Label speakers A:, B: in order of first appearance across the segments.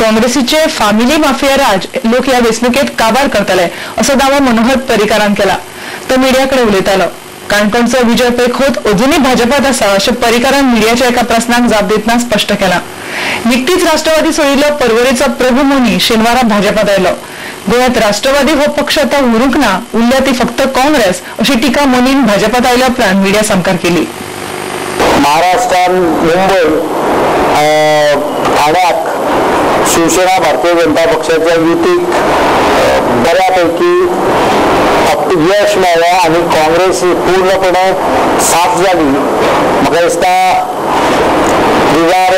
A: काँग्रेसीचे family mafia राज लोक ह्या वेंचणुकेत काबार करतले असो दावो मनोहर पर्रीकारान केला. तो मिडियाकडे उलयतालो. काणकोणचो विजय पेखोत अजूनही भाजपात आसा अशें पर्रीकारान मिडियाच्या एका प्रस्नाक जाप दितना स्पष्ट केला. निकतीच राष्ट्रवादी सोडिल्लो परवरीचो प्रभू मोनी शेनवारा भाजपात आयलो. गोंयांत राष्ट्रवादी हो पक्ष आता उरूंक ना, उरल्या ती फक्त काँग्रेस अशी टिका मोनीन भाजपात आयल्या उपरांत मिडिया समकार केली.
B: महाराष्ट्रात मुंबई ठाण्यात शिवसेना भारतीय जनता पक्षाच्या युतीक बऱ्यापैकी यश मेळ्ळें आणि काँग्रेस पूर्णपणे साफ जाली. म्हाका दिसता these are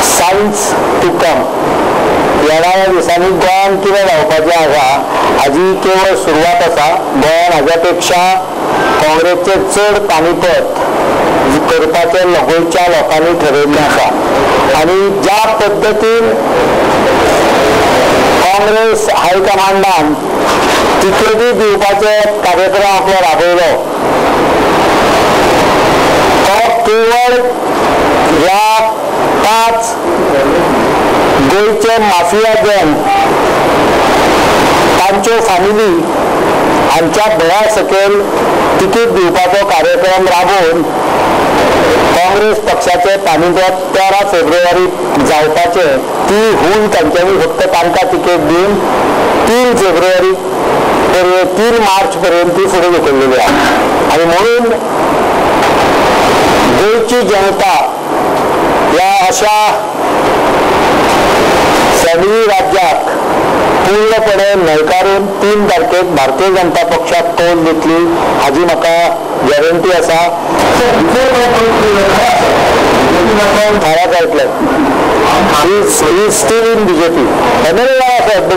B: signs to come. येणाऱ्या दिसांनी गोंयांत कितें जावपाचें आसा हाजी केवळ सुरवात आसा. गोंयांत हाज्या पेक्षा काँग्रेसचें चड पानीपत करपाचें गोंयच्या लोकांनी ठरयल्लें आसा. आणि ज्या पद्दतीन काँग्रेस हायकमांडान तिकेटी दिवपाचे कार्यक्रम आपलो राबयलो तो केवळ ह्या 5 गोंयचे माफिया गँग तांच्यो फॅमिली हांच्या भया सकयल तिकीट दिवपाचो कार्यक्रम राबोवन काँग्रेस पक्षाचे पानीपत 13 फेब्रुवारी जावपाचे ती हून तांच्यांनी फक्त तांकां तिकेट दिवन 3 फेब्रुवारी 3 मार्च पर्यंत ती फुडें ढकललेली आसा. आणि म्हणून गोंयची जनता ह्या अशा फॅमिली राज्याक पूर्णपणे न्हयकारून 3 तारखेक भारतीय जनता पक्षाक कौल दितली हाजी म्हाका गॅरंटी आसा. He is still in BJP. But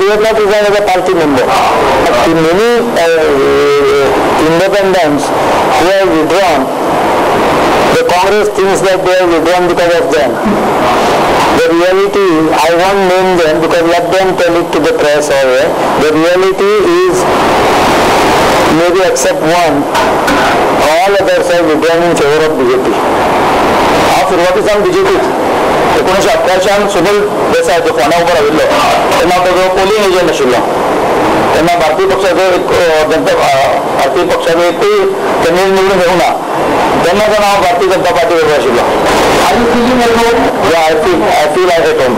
B: he has not resigned as a party member. The many independents who have withdrawn, the Congress thinks that they have withdrawn because of them. The reality, I won't name them because let them tell it to the press or the reality is maybe except one, all others have withdrawn in favor of BJP. सुरुवातीसान BJP 1988 Sunil देसाय जो फोना उपर आयिल्लो तेन्ना ताजो polling agent आशिल्लो. तेन्ना भारतीय पक्षाचो भारतीय पक्षाचो एकूय त्यांनी निवडून येवंक ना. तेन्ना पण हांव भारतीय जनता पार्टी बरोबर आशिल्लो. I feel like at home.